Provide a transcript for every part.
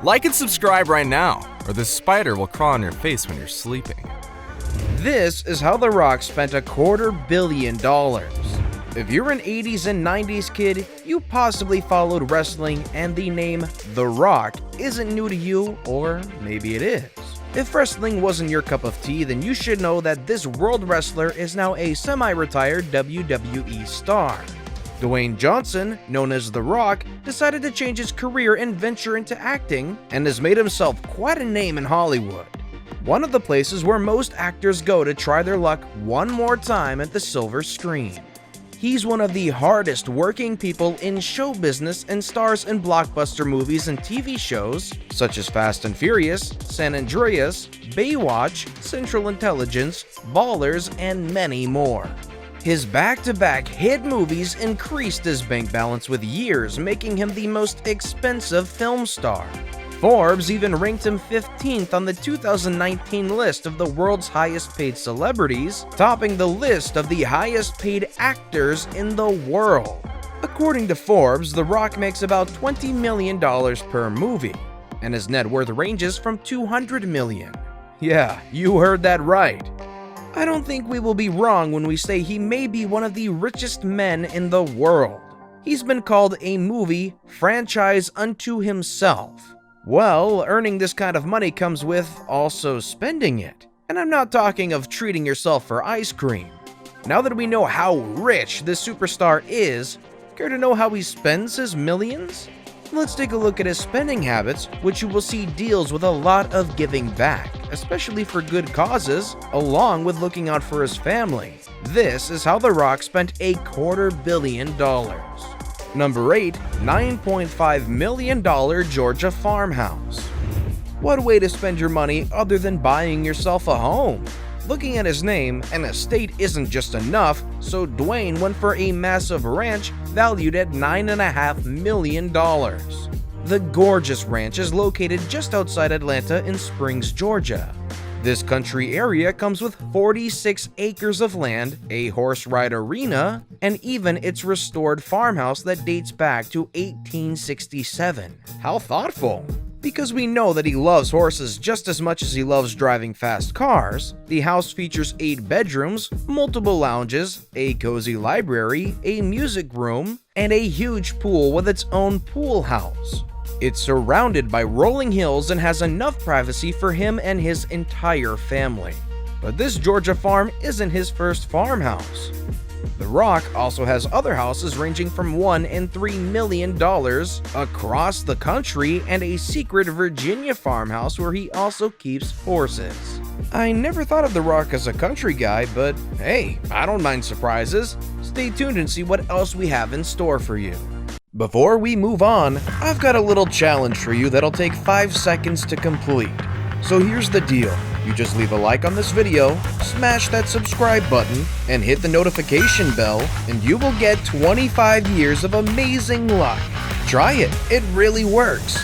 Like and subscribe right now, or this spider will crawl on your face when you're sleeping. This is how The Rock spent $250 million. If you're an 80s and 90s kid, you possibly followed wrestling, and the name The Rock isn't new to you, or maybe it is. If wrestling wasn't your cup of tea, then you should know that this world wrestler is now a semi-retired WWE star. Dwayne Johnson, known as The Rock, decided to change his career and venture into acting, and has made himself quite a name in Hollywood. One of the places where most actors go to try their luck one more time at the silver screen. He's one of the hardest working people in show business and stars in blockbuster movies and TV shows such as Fast and Furious, San Andreas, Baywatch, Central Intelligence, Ballers, and many more. His back-to-back hit movies increased his bank balance with years, making him the most expensive film star. Forbes even ranked him 15th on the 2019 list of the world's highest paid celebrities, topping the list of the highest paid actors in the world. According to Forbes, The Rock makes about $20 million per movie, and his net worth ranges from $200 million. Yeah, you heard that right. I don't think we will be wrong when we say he may be one of the richest men in the world. He's been called a movie franchise unto himself. Well, earning this kind of money comes with also spending it. And I'm not talking of treating yourself for ice cream. Now that we know how rich this superstar is, care to know how he spends his millions? Let's take a look at his spending habits, which you will see deals with a lot of giving back, especially for good causes, along with looking out for his family. This is how The Rock spent $250 million. Number 8. $9.5 million Georgia farmhouse. What a way to spend your money other than buying yourself a home. Looking at his name, an estate isn't just enough, so Dwayne went for a massive ranch valued at $9.5 million. The gorgeous ranch is located just outside Atlanta in Springs, Georgia. This country area comes with 46 acres of land, a horse ride arena, and even its restored farmhouse that dates back to 1867. How thoughtful! Because we know that he loves horses just as much as he loves driving fast cars, the house features 8 bedrooms, multiple lounges, a cozy library, a music room, and a huge pool with its own pool house. It's surrounded by rolling hills and has enough privacy for him and his entire family. But this Georgia farm isn't his first farmhouse. The Rock also has other houses ranging from $1 and $3 million across the country, and a secret Virginia farmhouse where he also keeps horses. I never thought of The Rock as a country guy, but hey, I don't mind surprises. Stay tuned and see what else we have in store for you. Before we move on, I've got a little challenge for you that'll take 5 seconds to complete. So here's the deal. You just leave a like on this video, smash that subscribe button, and hit the notification bell, and you will get 25 years of amazing luck. Try it, it really works.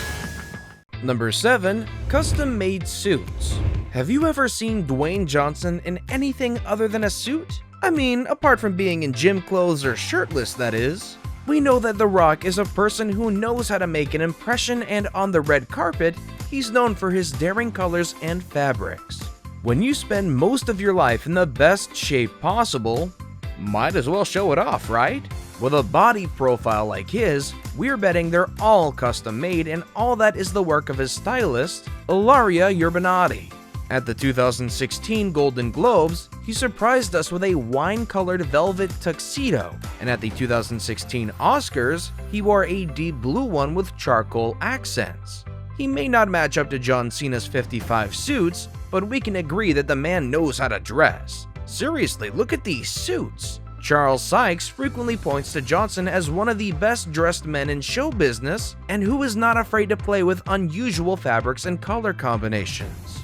Number 7. Custom-made suits. Have you ever seen Dwayne Johnson in anything other than a suit? I mean, apart from being in gym clothes or shirtless, that is. We know that The Rock is a person who knows how to make an impression, and on the red carpet, he's known for his daring colors and fabrics. When you spend most of your life in the best shape possible, might as well show it off, right? With a body profile like his, we're betting they're all custom made, and all that is the work of his stylist, Ilaria Urbinati. At the 2016 Golden Globes, he surprised us with a wine-colored velvet tuxedo, and at the 2016 Oscars, he wore a deep blue one with charcoal accents. He may not match up to John Cena's 55 suits, but we can agree that the man knows how to dress. Seriously, look at these suits! Charles Sykes frequently points to Johnson as one of the best-dressed men in show business, and who is not afraid to play with unusual fabrics and color combinations.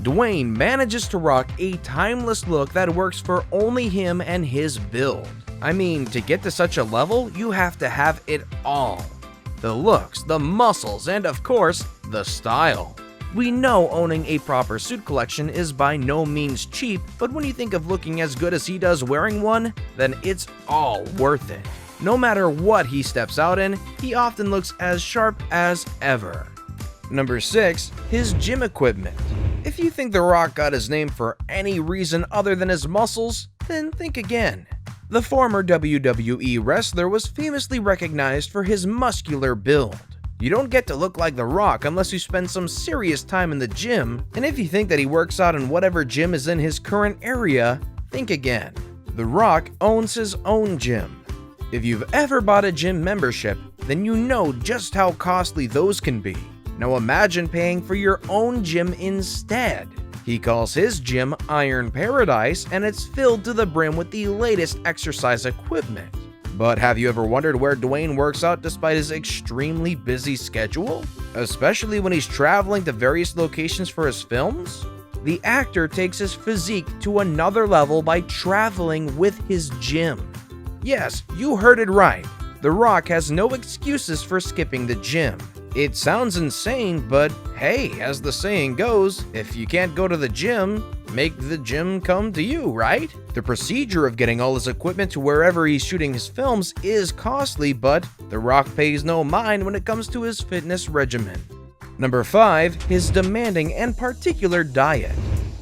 Dwayne manages to rock a timeless look that works for only him and his build. I mean, to get to such a level, you have to have it all. The looks, the muscles, and of course, the style. We know owning a proper suit collection is by no means cheap, but when you think of looking as good as he does wearing one, then it's all worth it. No matter what he steps out in, he often looks as sharp as ever. Number 6. His gym equipment. If you think The Rock got his name for any reason other than his muscles, then think again. The former WWE wrestler was famously recognized for his muscular build. You don't get to look like The Rock unless you spend some serious time in the gym, and if you think that he works out in whatever gym is in his current area, think again. The Rock owns his own gym. If you've ever bought a gym membership, then you know just how costly those can be. Now imagine paying for your own gym instead. He calls his gym Iron Paradise, and it's filled to the brim with the latest exercise equipment. But have you ever wondered where Dwayne works out despite his extremely busy schedule? Especially when he's traveling to various locations for his films? The actor takes his physique to another level by traveling with his gym. Yes, you heard it right. The Rock has no excuses for skipping the gym. It sounds insane, but hey, as the saying goes, if you can't go to the gym, make the gym come to you, right? The procedure of getting all his equipment to wherever he's shooting his films is costly, but The Rock pays no mind when it comes to his fitness regimen. Number 5. His demanding and particular diet.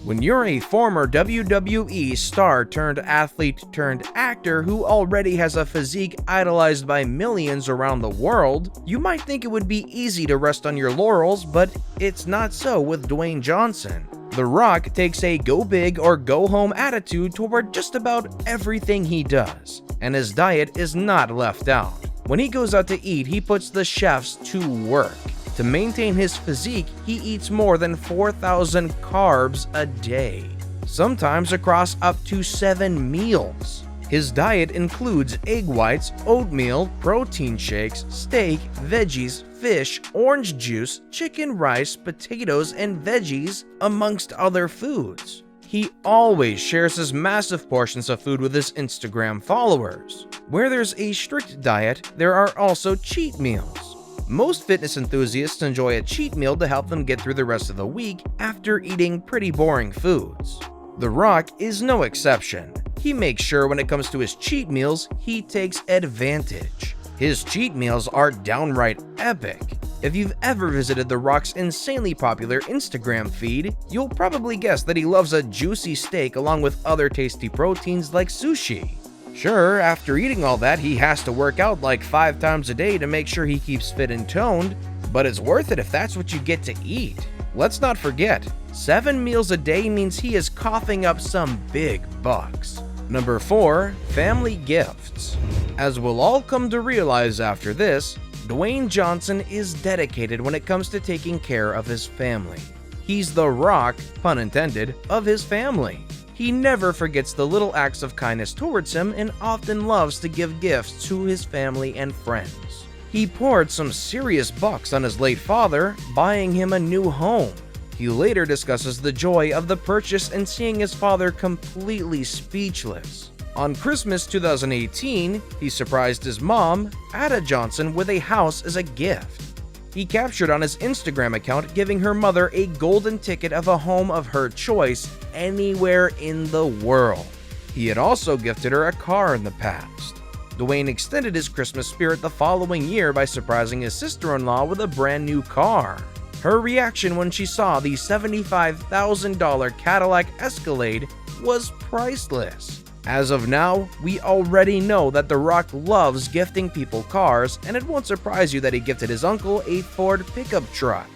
When you're a former WWE star turned athlete turned actor who already has a physique idolized by millions around the world, you might think it would be easy to rest on your laurels, but it's not so with Dwayne Johnson. The Rock takes a go big or go home attitude toward just about everything he does, and his diet is not left out. When he goes out to eat, he puts the chefs to work. To maintain his physique, he eats more than 4,000 carbs a day, sometimes across up to 7 meals. His diet includes egg whites, oatmeal, protein shakes, steak, veggies, fish, orange juice, chicken, rice, potatoes, and veggies, amongst other foods. He always shares his massive portions of food with his Instagram followers. Where there's a strict diet, there are also cheat meals. Most fitness enthusiasts enjoy a cheat meal to help them get through the rest of the week after eating pretty boring foods. The Rock is no exception. He makes sure when it comes to his cheat meals, he takes advantage. His cheat meals are downright epic. If you've ever visited The Rock's insanely popular Instagram feed, you'll probably guess that he loves a juicy steak along with other tasty proteins like sushi. Sure, after eating all that, he has to work out like 5 times a day to make sure he keeps fit and toned, but it's worth it if that's what you get to eat. Let's not forget, 7 meals a day means he is coughing up some big bucks. Number 4. Family gifts. As we'll all come to realize after this, Dwayne Johnson is dedicated when it comes to taking care of his family. He's the Rock, pun intended, of his family. He never forgets the little acts of kindness towards him and often loves to give gifts to his family and friends. He poured some serious bucks on his late father, buying him a new home. He later discusses the joy of the purchase and seeing his father completely speechless. On Christmas 2018, he surprised his mom, Ada Johnson, with a house as a gift. He captured on his Instagram account giving her mother a golden ticket of a home of her choice anywhere in the world. He had also gifted her a car in the past. Dwayne extended his Christmas spirit the following year by surprising his sister-in-law with a brand new car. Her reaction when she saw the $75,000 Cadillac Escalade was priceless. As of now, we already know that The Rock loves gifting people cars, and it won't surprise you that he gifted his uncle a Ford pickup truck.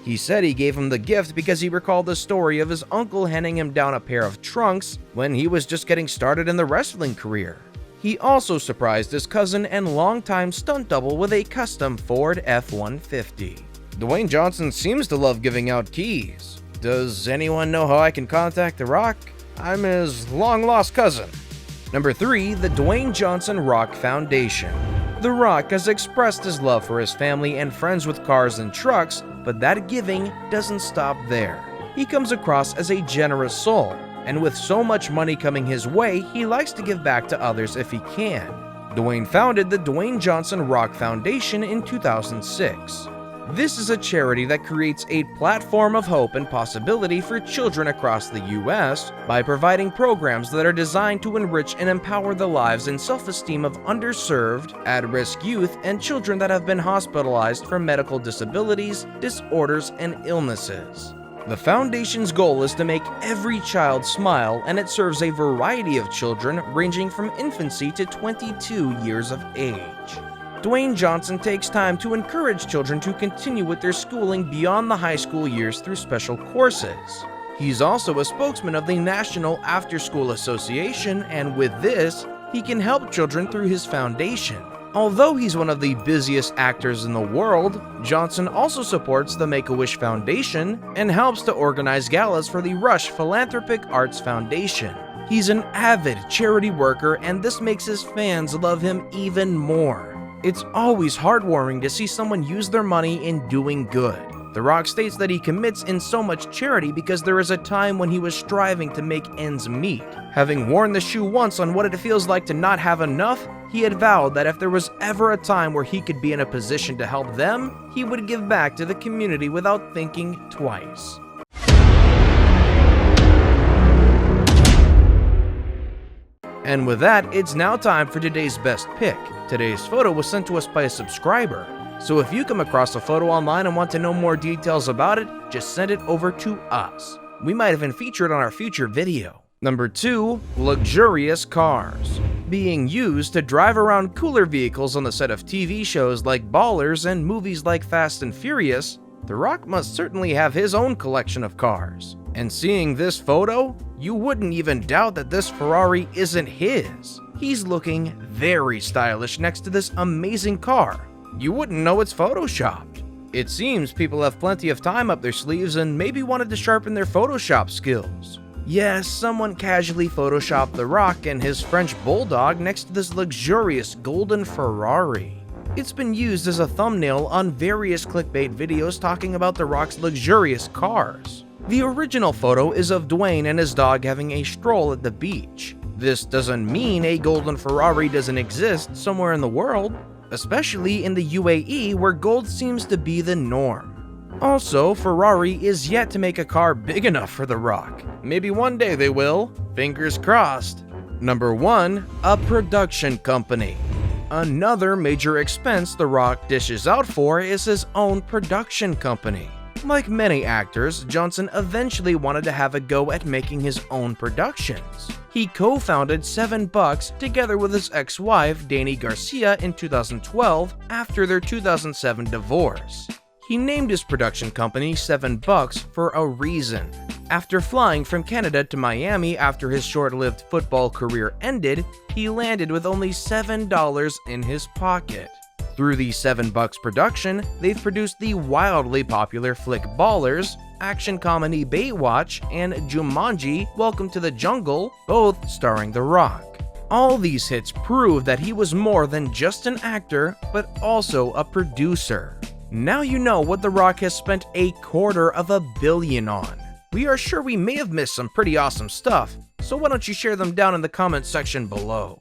He said he gave him the gift because he recalled the story of his uncle handing him down a pair of trunks when he was just getting started in the wrestling career. He also surprised his cousin and longtime stunt double with a custom Ford F-150. Dwayne Johnson seems to love giving out keys. Does anyone know how I can contact The Rock? I'm his long-lost cousin. Number 3. The Dwayne Johnson Rock Foundation. The Rock has expressed his love for his family and friends with cars and trucks, but that giving doesn't stop there. He comes across as a generous soul, and with so much money coming his way, he likes to give back to others if he can. Dwayne founded the Dwayne Johnson Rock Foundation in 2006. This is a charity that creates a platform of hope and possibility for children across the US by providing programs that are designed to enrich and empower the lives and self-esteem of underserved, at-risk youth and children that have been hospitalized for medical disabilities, disorders, and illnesses. The foundation's goal is to make every child smile, and it serves a variety of children ranging from infancy to 22 years of age. Dwayne Johnson takes time to encourage children to continue with their schooling beyond the high school years through special courses. He's also a spokesman of the National After School Association, and with this, he can help children through his foundation. Although he's one of the busiest actors in the world, Johnson also supports the Make-A-Wish Foundation and helps to organize galas for the Rush Philanthropic Arts Foundation. He's an avid charity worker, and this makes his fans love him even more. It's always heartwarming to see someone use their money in doing good. The Rock states that he commits in so much charity because there is a time when he was striving to make ends meet. Having worn the shoe once on what it feels like to not have enough, he had vowed that if there was ever a time where he could be in a position to help them, he would give back to the community without thinking twice. And with that, it's now time for today's best pick. Today's photo was sent to us by a subscriber, so if you come across a photo online and want to know more details about it, just send it over to us. We might even feature it on our future video. Number 2. Luxurious cars. Being used to drive around cooler vehicles on the set of TV shows like Ballers and movies like Fast and Furious, The Rock must certainly have his own collection of cars. And seeing this photo, you wouldn't even doubt that this Ferrari isn't his. He's looking very stylish next to this amazing car. You wouldn't know it's photoshopped. It seems people have plenty of time up their sleeves and maybe wanted to sharpen their Photoshop skills. Yes, someone casually photoshopped The Rock and his French bulldog next to this luxurious golden Ferrari. It's been used as a thumbnail on various clickbait videos talking about The Rock's luxurious cars. The original photo is of Dwayne and his dog having a stroll at the beach. This doesn't mean a golden Ferrari doesn't exist somewhere in the world, especially in the UAE where gold seems to be the norm. Also, Ferrari is yet to make a car big enough for The Rock. Maybe one day they will. Fingers crossed. Number 1. A production company. Another major expense The Rock dishes out for is his own production company. Like many actors, Johnson eventually wanted to have a go at making his own productions. He co-founded 7 Bucks together with his ex-wife, Dani Garcia, in 2012 after their 2007 divorce. He named his production company 7 Bucks for a reason. After flying from Canada to Miami after his short-lived football career ended, he landed with only $7 in his pocket. Through the 7 Bucks production, they've produced the wildly popular flick Ballers, action comedy Baywatch, and Jumanji: Welcome to the Jungle, both starring The Rock. All these hits prove that he was more than just an actor, but also a producer. Now you know what The Rock has spent $250 million on. We are sure we may have missed some pretty awesome stuff, so why don't you share them down in the comments section below.